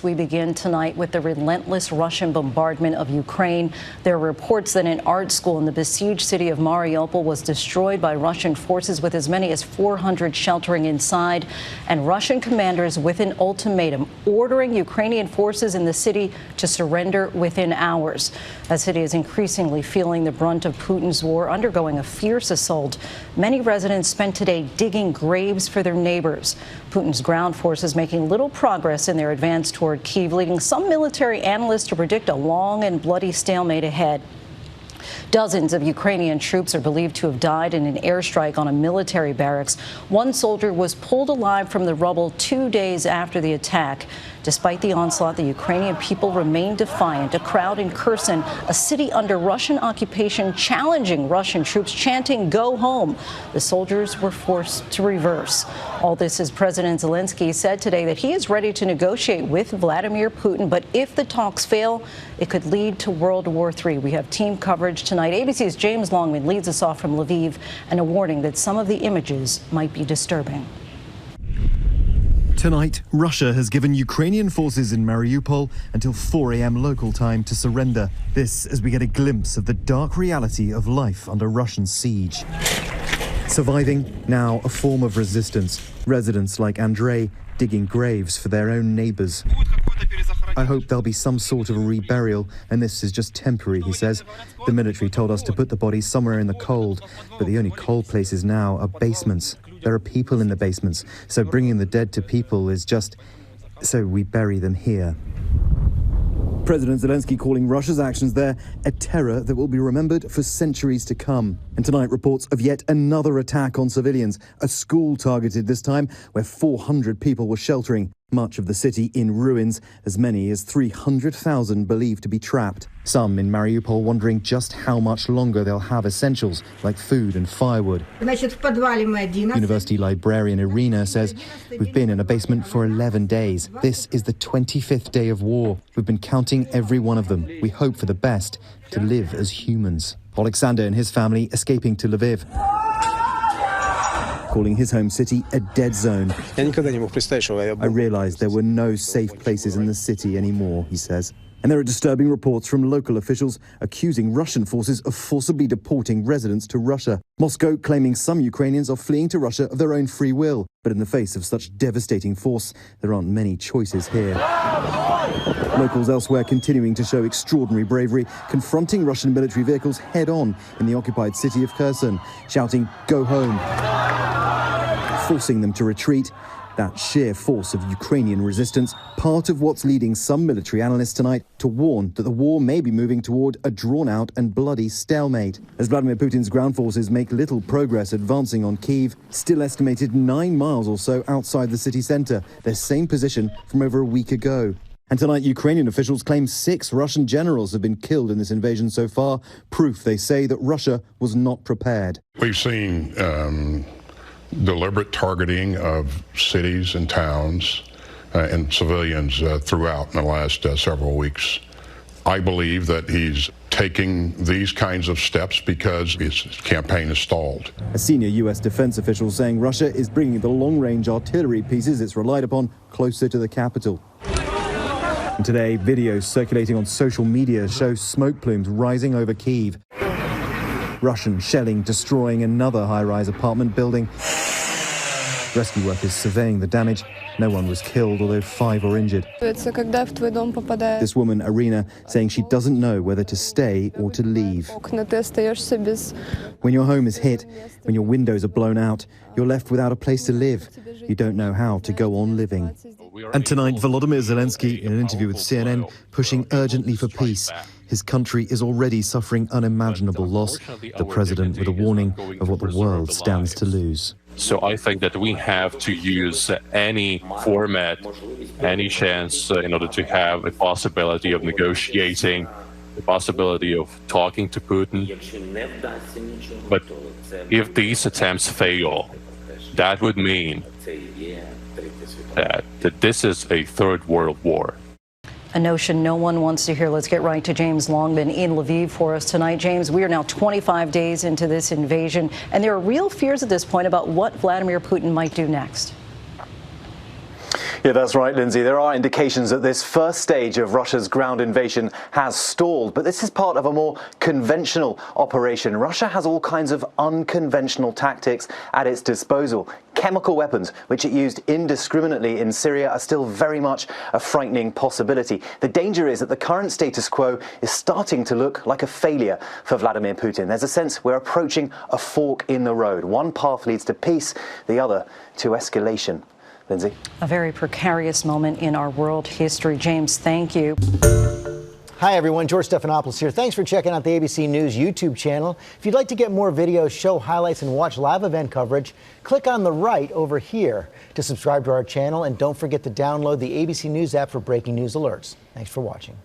We begin tonight with the relentless Russian bombardment of Ukraine. There are reports that an art school in the besieged city of Mariupol was destroyed by Russian forces, with as many as 400 sheltering inside, and Russian commanders with an ultimatum ordering Ukrainian forces in the city to surrender within hours. That city is increasingly feeling the brunt of Putin's war, undergoing a fierce assault. Many residents spent today digging graves for their neighbors. Putin's ground forces making little progress in their advance toward Kyiv, leading some military analysts to predict a long and bloody stalemate ahead. Dozens of Ukrainian troops are believed to have died in an airstrike on a military barracks. One soldier was pulled alive from the rubble 2 days after the attack. Despite the onslaught, the Ukrainian people remain defiant. A crowd in Kherson, a city under Russian occupation, challenging Russian troops, chanting, "Go home." The soldiers were forced to reverse. All this as President Zelensky said today that he is ready to negotiate with Vladimir Putin, but if the talks fail, it could lead to World War III. We have team coverage tonight. ABC's James Longman leads us off from Lviv, and a warning that some of the images might be disturbing. Tonight, Russia has given Ukrainian forces in Mariupol until 4 a.m. local time to surrender. This as we get a glimpse of the dark reality of life under Russian siege. Surviving, now a form of resistance. Residents like Andrei digging graves for their own neighbors. "I hope there'll be some sort of a reburial, and this is just temporary," he says. "The military told us to put the bodies somewhere in the cold, but the only cold places now are basements. There are people in the basements, so bringing the dead to people is just so we bury them here." President Zelensky calling Russia's actions there a terror that will be remembered for centuries to come. And tonight, reports of yet another attack on civilians, a school targeted this time, where 400 people were sheltering. Much of the city in ruins, as many as 300,000 believed to be trapped. Some in Mariupol wondering just how much longer they'll have essentials like food and firewood. University librarian Irina says, "We've been in a basement for 11 days. This is the 25th day of war. We've been counting every one of them. We hope for the best, to live as humans." Alexander and his family escaping to Lviv, calling his home city a dead zone. "I realized there were no safe places in the city anymore," he says. And there are disturbing reports from local officials accusing Russian forces of forcibly deporting residents to Russia. Moscow claiming some Ukrainians are fleeing to Russia of their own free will. But in the face of such devastating force, there aren't many choices here. Locals elsewhere continuing to show extraordinary bravery, confronting Russian military vehicles head-on in the occupied city of Kherson, shouting, "Go home," forcing them to retreat. That sheer force of Ukrainian resistance, part of what's leading some military analysts tonight to warn that the war may be moving toward a drawn-out and bloody stalemate. As Vladimir Putin's ground forces make little progress advancing on Kyiv, still estimated 9 miles or so outside the city centre, their same position from over a week ago. And tonight, Ukrainian officials claim 6 Russian generals have been killed in this invasion so far, proof, they say, that Russia was not prepared. We've seen deliberate targeting of cities and towns and civilians throughout in the last several weeks. I believe that he's taking these kinds of steps because his campaign is stalled. A senior U.S. defense official saying Russia is bringing the long-range artillery pieces it's relied upon closer to the capital. And today, videos circulating on social media show smoke plumes rising over Kyiv. Russian shelling destroying another high-rise apartment building. Rescue workers surveying the damage. No one was killed, although 5 were injured. This woman, Irina, saying she doesn't know whether to stay or to leave. When your home is hit, when your windows are blown out, you're left without a place to live. You don't know how to go on living. And tonight, Volodymyr Zelensky, in an interview with CNN, pushing urgently for peace. His country is already suffering unimaginable loss. The president with a warning of what the world stands to lose. So I think that we have to use any format, any chance in order to have a possibility of negotiating, the possibility of talking to Putin. But if these attempts fail, that would mean that this is a third world war. A notion no one wants to hear. Let's get right to James Longman in Lviv for us tonight. James, we are now 25 days into this invasion, and there are real fears at this point about what Vladimir Putin might do next. Yeah, that's right, Lindsay. There are indications that this first stage of Russia's ground invasion has stalled, but this is part of a more conventional operation. Russia has all kinds of unconventional tactics at its disposal. Chemical weapons, which it used indiscriminately in Syria, are still very much a frightening possibility. The danger is that the current status quo is starting to look like a failure for Vladimir Putin. There's a sense we're approaching a fork in the road. One path leads to peace, the other to escalation. Lindsay? A very precarious moment in our world history. James, thank you. Hi, everyone. George Stephanopoulos here. Thanks for checking out the ABC News YouTube channel. If you'd like to get more videos, show highlights, and watch live event coverage, click on the right over here to subscribe to our channel. And don't forget to download the ABC News app for breaking news alerts. Thanks for watching.